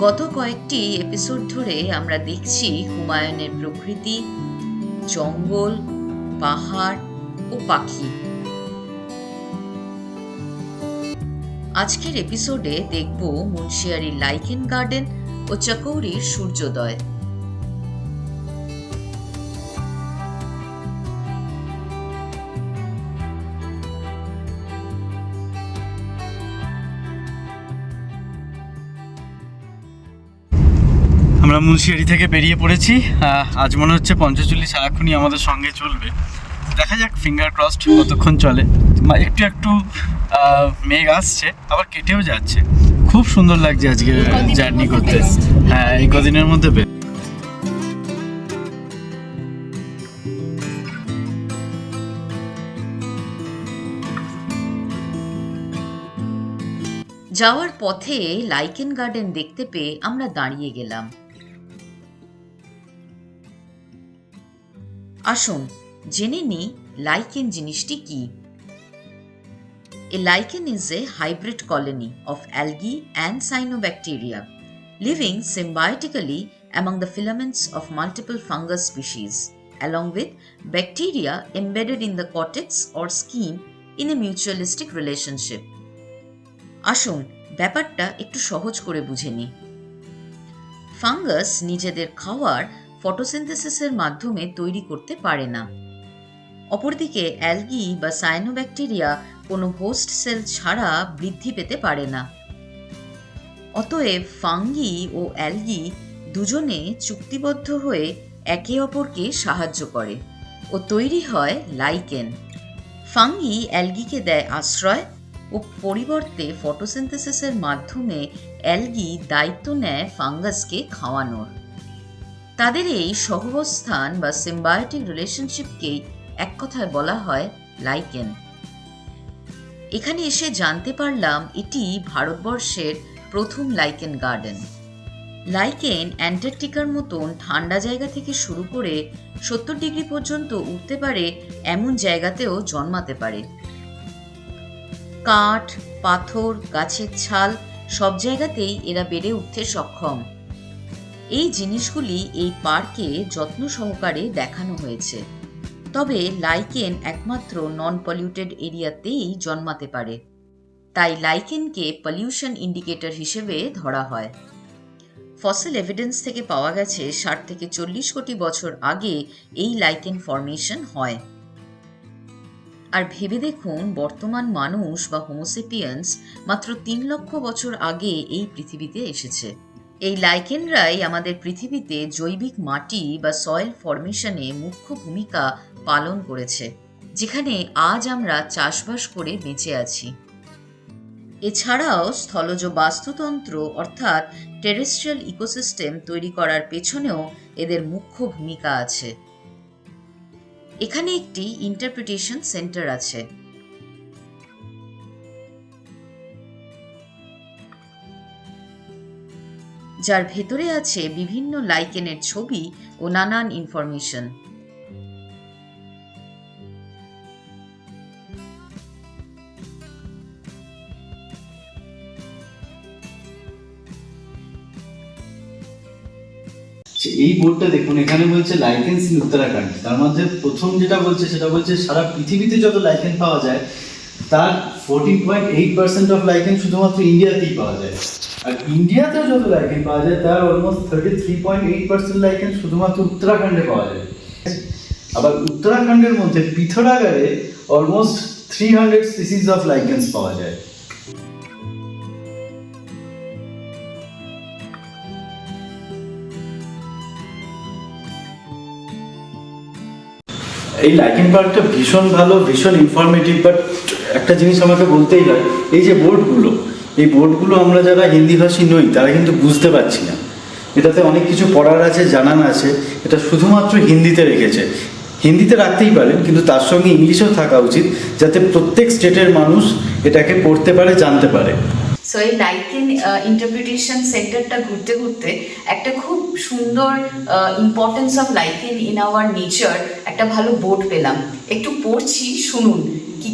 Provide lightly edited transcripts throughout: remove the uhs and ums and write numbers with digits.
গত কয়েকটি এপিসোড ধরে আমরা দেখছি হুমায়ুনের প্রকৃতি, জঙ্গল, পাহাড় ও পাখি। আজকের এপিসোডে দেখব মুন্সিয়ারির লাইকেন গার্ডেন ও চকৌরির সূর্যোদয়। আমরা মুন্সিয়ারি থেকে বেরিয়ে পড়েছি। আজ মনে হচ্ছে পঞ্চচল্লিশ সারাক্ষণই আমাদের সঙ্গে চলবে। দেখা যাক, ফিঙ্গার ক্রসড কতক্ষণ চলে। একটু একটু মেঘ আসছে, আবার কেটেও যাচ্ছে। খুব সুন্দর লাগছে আজকে জার্নি করতে। হ্যাঁ, এই কদিনের মধ্যে যাওয়ার পথে লাইকেন গার্ডেন দেখতে পেয়ে আমরা দাঁড়িয়ে গেলাম। আসুন জেনে নিই লাইকেন জিনিসটি কি। A lichen is a hybrid colony of algae and cyanobacteria living symbiotically among the filaments of multiple fungus species, along with bacteria embedded in the cortex or skin in a mutualistic relationship. আসুন ব্যাপারটা একটু সহজ করে বুঝে নিই। Fungus নিজেদের খাওয়ার ফটোসিনথেসিসের মাধ্যমে তৈরি করতে পারে না। অপরদিকে অ্যালগি বা সায়ানোব্যাকটেরিয়া কোনো হোস্ট সেল ছাড়া বৃদ্ধি পেতে পারে না। অতএব ফাঙ্গি ও অ্যালগি দুজনে চুক্তিবদ্ধ হয়ে একে অপরকে সাহায্য করে ও তৈরি হয় লাইকেন। ফাঙ্গি অ্যালগিকে দেয় আশ্রয় ও পরিবর্তে ফটোসিনথেসিসের মাধ্যমে অ্যালগি দায়িত্ব নেয় ফাঙ্গাসকে খাওয়ানোর। তাদের এই সহাবস্থান বা সিম্বায়োটিক রিলেশনশিপকেই এক কথায় বলা হয় লাইকেন। এখানে এসে জানতে পারলাম এটি ভারতবর্ষের প্রথম লাইকেন গার্ডেন। লাইকেন অ্যান্টার্কটিকার মতন ঠান্ডা জায়গা থেকে শুরু করে 70 ডিগ্রি পর্যন্ত উঠতে পারে এমন জায়গাতেও জন্মাতে পারে। কাঠ, পাথর, গাছের ছাল সব জায়গাতেই এরা বেড়ে উঠতে সক্ষম। এই জিনিসগুলি এই পার্কে যত্ন সহকারে দেখানো হয়েছে। তবে লাইকেন একমাত্র নন পলিউটেড এরিয়াতেই জন্মাতে পারে, তাই লাইকেনকে পলিউশন ইন্ডিকেটর হিসেবে ধরা হয়। ফসিল এভিডেন্স থেকে পাওয়া গেছে 60 থেকে 40 কোটি বছর আগে এই লাইকেন ফর্মেশন হয়। আর ভেবে দেখুন, বর্তমান মানুষ বা হোমোসেপিয়েন্স মাত্র 3 লক্ষ বছর আগে এই পৃথিবীতে এসেছে। এই লাইকেনরাই আমাদের পৃথিবীতে জৈবিক মাটি বা সয়েল ফর্মেশনে মুখ্য ভূমিকা পালন করেছে, যেখানে আজ আমরা চাষবাস করে বেঁচে আছি। এছাড়াও স্থলজ বাস্তুতন্ত্র অর্থাৎ টেরেস্ট্রিয়াল ইকোসিস্টেম তৈরি করার পেছনেও এদের মুখ্য ভূমিকা আছে। এখানে একটি ইন্টারপ্রিটেশন সেন্টার আছে। যার ভেতরে আছে বিভিন্ন লাইকেনের ছবি ও নানান ইনফরমেশন। এই বোর্ডটা দেখুন, এখানে বলছে লাইকেন্স ইন উত্তরাখণ্ড। তার মধ্যে প্রথম যেটা বলছে সেটা বলছে সারা পৃথিবীতে যত লাইকেন পাওয়া যায় তার 14.8% অফ লাইকেন শুধুমাত্র ইন্ডিয়াতেই পাওয়া যায়। আর ইন্ডিয়াতেও যত লাইকেন পাওয়া যায় তার অলমোস্ট 33.8% লাইকেন শুধুমাত্র উত্তরাখণ্ডে পাওয়া যায়। আবার উত্তরাখণ্ডের মধ্যে পিথোরাগড়ে অলমোস্ট 300 স্পিসিস অফ লাইকেন্স পাওয়া যায়। এই লাইকেন পার্কটা ভীষণ ভালো, ভীষণ ইনফরমেটিভ। বাট একটা জিনিস আমাকে বলতেই হয়, এই যে বোর্ডগুলো, এই বোর্ডগুলো আমরা যারা হিন্দিভাষী নই তারা কিন্তু বুঝতে পারছি না। এটাতে অনেক কিছু পড়ার আছে, জানান আছে। এটা শুধুমাত্র হিন্দিতে রেখেছে। হিন্দিতে রাখতেই পারেন, কিন্তু তার সঙ্গে ইংলিশও থাকা উচিত, যাতে প্রত্যেক স্টেটের মানুষ এটাকে পড়তে পারে, জানতে পারে। সো এই লাইকেন ইন্টারপ্রিটেশন সেন্টারটা ঘুরতে ঘুরতে একটা খুব সুন্দর importance of lichen in our nature একটা ভালো বোর্ড পেলাম। একটু পড়ছি, শুনুন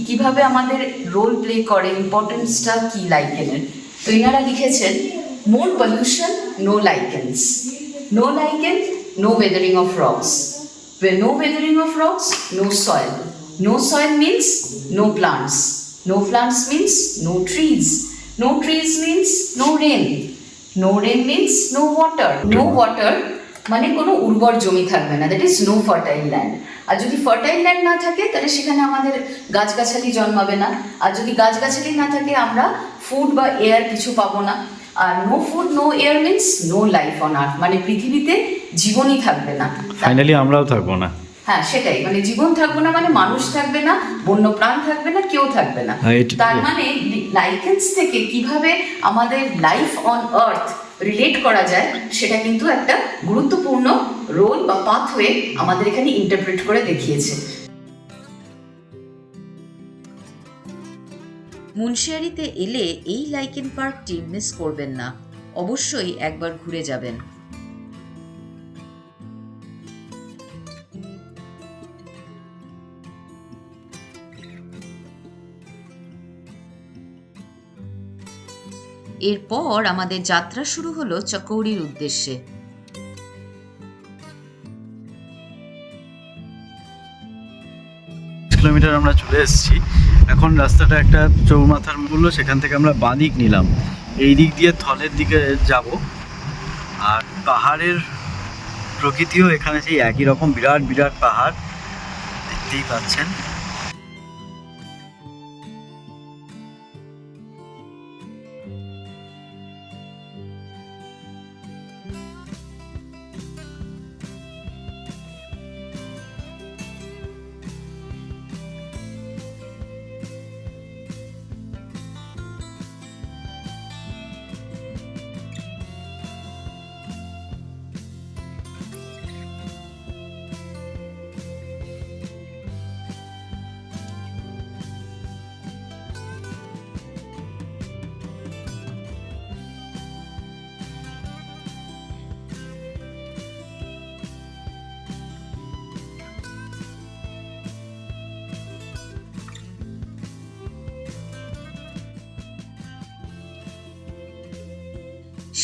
কিভাবে আমাদের রোল প্লে করে, ইম্পর্টেন্সটা কি লাইকেনের। তো এনারা লিখেছেন, More pollution, no lichens. No lichen, no weathering of rocks. Where no weathering of rocks, no soil. No soil means no plants. No plants means no trees. No trees means no rain. No rain means no water. No water মানে কোনো উর্বর জমি থাকবে না, that is no fertile land. আর যদি fertile land না থাকে তাহলে সেখানে আমাদের গাছগাছালি জন্মাবে না, আর যদি গাছগাছালি না থাকে আমরা ফুড বা এয়ার কিছু পাবো না। আর no food no air means no life on earth, মানে পৃথিবীতে জীবনই থাকবে না, ফাইনালি আমরাও থাকবো না। হ্যাঁ সেটাই, মানে জীবন থাকবে না মানে মানুষ থাকবে না, বন্য প্রাণ থাকবে না, কেউ থাকবে না। তার মানে লাইকেন্স থেকে কিভাবে আমাদের লাইফ অন আর্থ রিলেট করা যায় সেটা কিন্তু একটা গুরুত্বপূর্ণ রোল বা পাথওয়ে আমাদের এখানে ইন্টারপ্রেট করে দেখিয়েছে। মুন্সিয়ারিতে এলে এই লাইকেন পার্কটি মিস করবেন না, অবশ্যই একবার ঘুরে যাবেন। এরপর আমাদের যাত্রা শুরু হলো চকৌড়ির উদ্দেশ্যে। কিলোমিটার আমরা চলে এসেছি। এখন রাস্তাটা একটা চৌমাথার মূল্য, সেখান থেকে আমরা বাঁদিক নিলাম, এই দিক দিয়ে থলের দিকে যাব। আর পাহাড়ের প্রকৃতিও এখানে সেই একই রকম, বিরাট বিরাট পাহাড় দেখতেই পাচ্ছেন।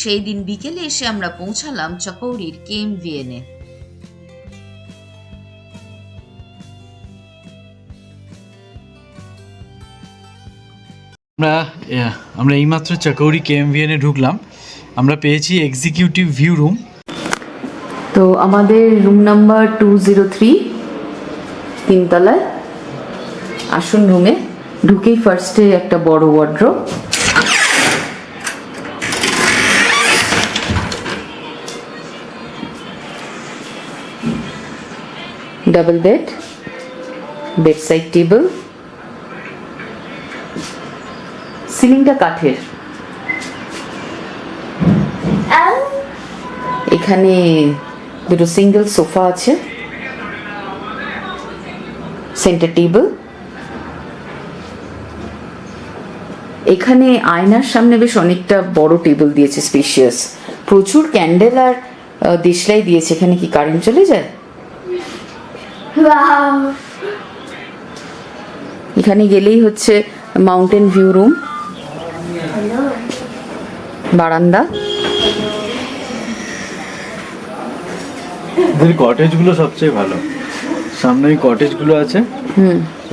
সেই দিন বিকেলে এসে আমরা পৌঁছালাম চকৌড়ির KMVN-এ। আমরা এইমাত্র চকৌড়ি KMVN-এ ঢুকলাম। আমরা পেয়েছি এক্সিকিউটিভ ভিউ রুম। তো আমাদের রুম নাম্বার 203, তিনতলায়। আসুন রুমে। ঢুকেই ফার্স্টে একটা বড় wardrobe, double bed, bedside table, সিলিংটা কাঠের। এখানে দুটো সিঙ্গেল সোফা আছে, সেন্টার টেবিল। এখানে আয়নার সামনে বেশ অনেকটা বড় টেবিল দিয়েছে, স্পেশিয়াস। প্রচুর ক্যান্ডেল আর দেশলাই দিয়েছে। এখানে কি কারেন্ট চলে যায়? এখানে গেলেই হচ্ছে মাউন্টেন ভিউ রুম, বারান্দা। কটেজগুলো সবচেয়ে ভালো, সামনে ওই কটেজগুলো আছে,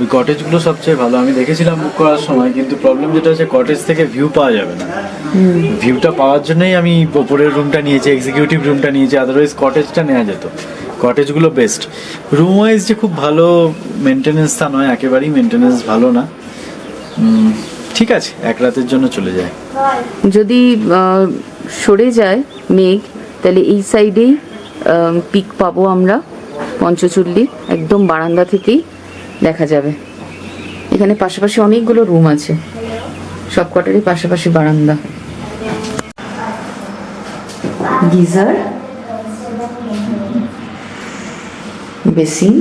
ওই কটেজগুলো সবচেয়ে ভালো। আমি দেখেছিলাম বুক করার সময়, কিন্তু প্রবলেম যেটা হচ্ছে কটেজ থেকে ভিউ পাওয়া যাবে না। ভিউটা পাওয়ার জন্যই আমি ওপরের রুমটা নিয়েছি, এক্সিকিউটিভ রুমটা নিয়েছি, আদারওয়াইজ কটেজটা নেওয়া যেত। কটেজগুলো বেস্ট। রুম ওয়াইজ যে খুব ভালো মেনটেনেন্স তা নয়, একেবারেই মেনটেনেন্স ভালো না। ঠিক আছে, এক রাতের জন্য চলে যায়। যদি সরে যায় মেঘ, তাহলে এই সাইডেই পিক পাবো আমরা, পঞ্চচুল্লি, একদম বারান্দা থেকেই দেখা যাবে। এখানে পাশাপাশি অনেকগুলো রুম আছে, সব কটারই পাশাপাশি বারান্দা। গিজার, বেসিন,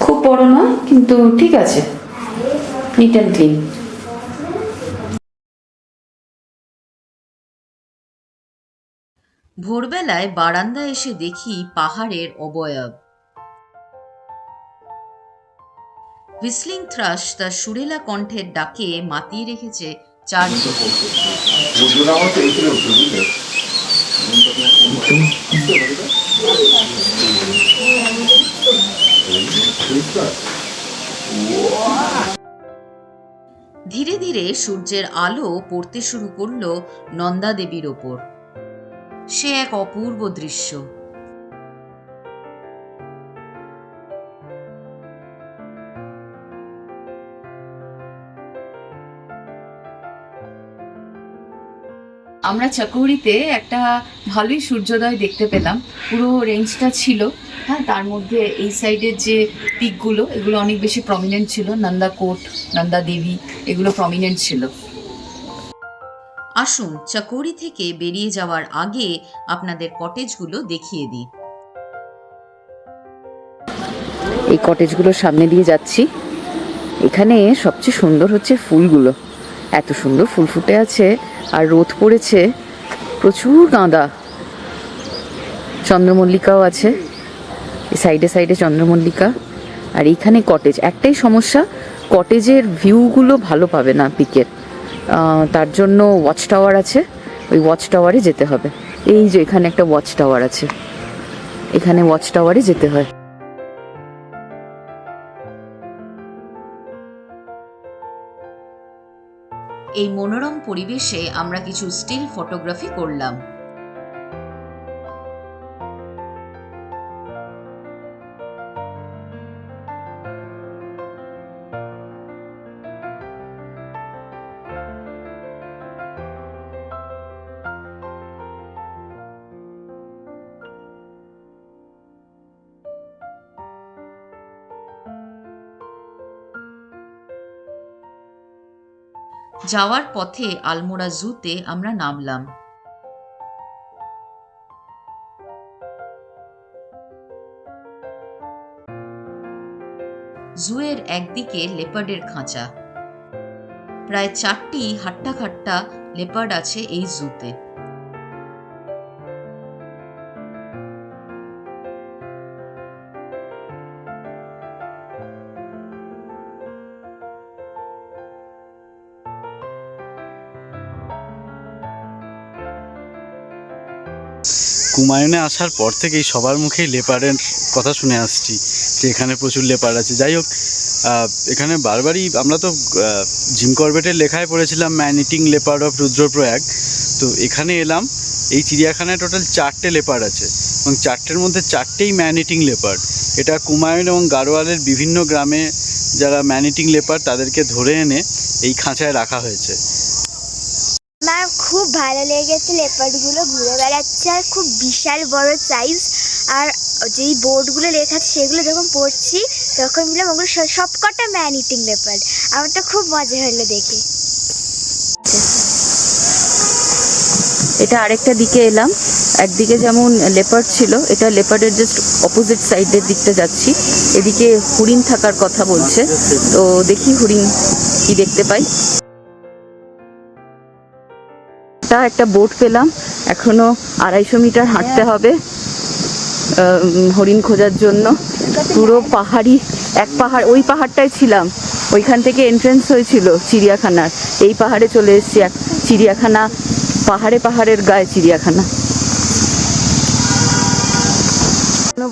খুব বড় না কিন্তু ঠিক আছে, নিট অ্যান্ড ক্লিন। ভোরবেলায় বারান্দায় এসে দেখি পাহাড়ের অবয়ব। হুইসলিং থ্রাশ তার সুরেলা কণ্ঠের ডাকে মাতিয়ে রেখেছে 4 ধীরে ধীরে সূর্যের আলো পড়তে শুরু করলো নন্দা দেবীর ওপর। সে এক অপূর্ব দৃশ্য। আমরা চকৌড়িতে একটা ভালোই সূর্যোদয় দেখতে পেলাম। পুরো রেঞ্জটা ছিল, হ্যাঁ, তার মধ্যে এই সাইডের যে পিকগুলো এগুলো অনেক বেশি প্রমিনেন্ট ছিল। নন্দা কোট, নন্দা দেবী, এগুলো প্রমিনেন্ট ছিল। আসুন চকৌড়ি থেকে বেরিয়ে যাওয়ার আগে আপনাদের কটেজগুলো দেখিয়ে দিই। এই কটেজগুলোর সামনে দিয়ে যাচ্ছি। এখানে সবচেয়ে সুন্দর হচ্ছে ফুলগুলো, এত সুন্দর ফুল ফুটে আছে, আর রোদ পড়েছে, প্রচুর গাঁদা, চন্দ্রমল্লিকাও আছে এই সাইডে সাইডে, চন্দ্রমল্লিকা। আর এইখানে কটেজ, একটাই সমস্যা, কটেজের ভিউগুলো ভালো পাবে না পিকের, তার জন্য ওয়াচ টাওয়ার আছে, ওই ওয়াচ টাওয়ারে যেতে হবে। এই যে এখানে একটা ওয়াচ টাওয়ার আছে, এখানে ওয়াচ টাওয়ারে যেতে হয়। এই মনোরম পরিবেশে আমরা কিছু স্টিল ফটোগ্রাফি করলাম। যাওয়ার পথে আলমোড়া জুতে আমরা নামলাম। জুয়ের একদিকে লেপার্ডের খাঁচা। প্রায় 4টি হাট্টা খাট্টা লেপার্ড আছে এই জুতে। কুমায়ুনে আসার পর থেকেই সবার মুখেই লেপার্ডের কথা শুনে আসছি যে এখানে প্রচুর লেপার্ড আছে। যাই হোক, এখানে বারবারই আমরা তো জিম করবেটের লেখায় পড়েছিলাম man eating leopard of Rudraprayag. তো এখানে এলাম, এই চিড়িয়াখানায় টোটাল 4টে লেপার্ড আছে এবং 4টের মধ্যে 4টেই ম্যান ইটিং লেপার্ড। এটা কুমায়ুন এবং গাড়োয়ালের বিভিন্ন গ্রামে যারা ম্যান ইটিং লেপার্ড তাদেরকে ধরে এনে এই খাঁচায় রাখা হয়েছে। আমার খুব ভালো লেগেছে, লেপার্ডগুলো ঘুরে বেড়াচ্ছে আর খুব বিশাল বড় সাইজ। আর যেই বোর্ডগুলো লেখা আছে সেগুলো যখন পড়ছি তখন বললাম ওগুলো সবকটা ম্যান ইটিং লেপার্ড। আমার তো খুব মজা হলো দেখে। এটা আরেকটা দিকে এলাম, একদিকে যেমন লেপার্ড ছিল, এটা লেপার্ডের জাস্ট অপোজিট সাইডের দিকটা যাচ্ছি। এদিকে হরিণ থাকার কথা বলছে, তো দেখি হরিণ কি দেখতে পাই। একটা বোট পেলাম, এখনো 250 মিটার হাঁটতে হবে হরিণ খোঁজার জন্য। পুরো পাহাড়ি, এক পাহাড়, ওই পাহাড়টায় ছিলাম, ওইখান থেকে এন্ট্রেন্স হয়েছিল চিড়িয়াখানার। এই পাহাড়ে চলে এসেছি, এক চিড়িয়াখানা, পাহাড়ে পাহাড়ের গায়ে চিড়িয়াখানা।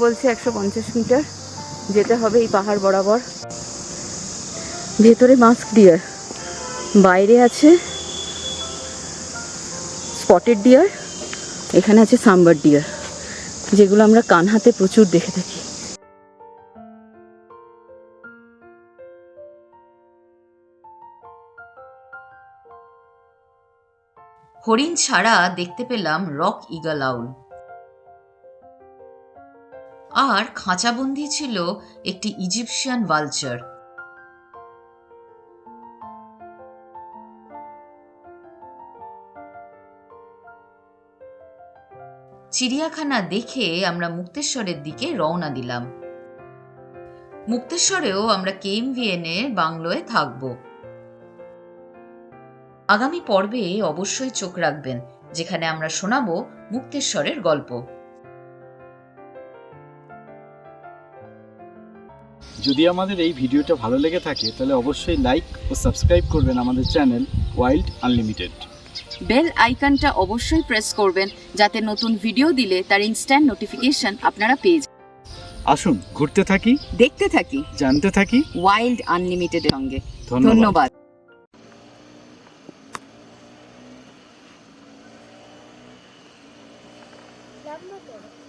বলছে 150 মিটার যেতে হবে এই পাহাড় বরাবর। ভেতরে মাস্ক ডিয়ার, বাইরে আছে স্পটেড ডিয়ার, এখানে আছে সাম্বার ডিয়ার, যেগুলো আমরা কানহাতে প্রচুর দেখে থাকি। হরিণ ছাড়া দেখতে পেলাম রক ঈগল আউল, আর খাঁচাবন্দি ছিল একটি ইজিপশিয়ান ভালচার। চিড়িয়াখানা দেখে আমরা মুক্তেশ্বরের দিকে রওনা দিলাম। মুক্তেশ্বরেও আমরা KMVN বাংলোয় থাকব। আগামী পর্বে অবশ্যই চোখ রাখবেন, যেখানে আমরা শোনাবো মুক্তেশ্বরের গল্প। যদি আমাদের এই ভিডিওটা ভালো লেগে থাকে তাহলে অবশ্যই লাইক ও সাবস্ক্রাইব করবেন আমাদের চ্যানেল ওয়াইল্ড আনলিমিটেড। বেল আইকনটা অবশ্যই প্রেস করবেন যাতে নতুন ভিডিও দিলে তার ইনস্ট্যান্ট নোটিফিকেশন আপনারা পেয়ে যান। আসুন ঘুরতে থাকি, দেখতে থাকি জানতে থাকি। ওয়াইল্ড আনলিমিটেডের সঙ্গে। ধন্যবাদ। ধন্যবাদ। লম্বা করো।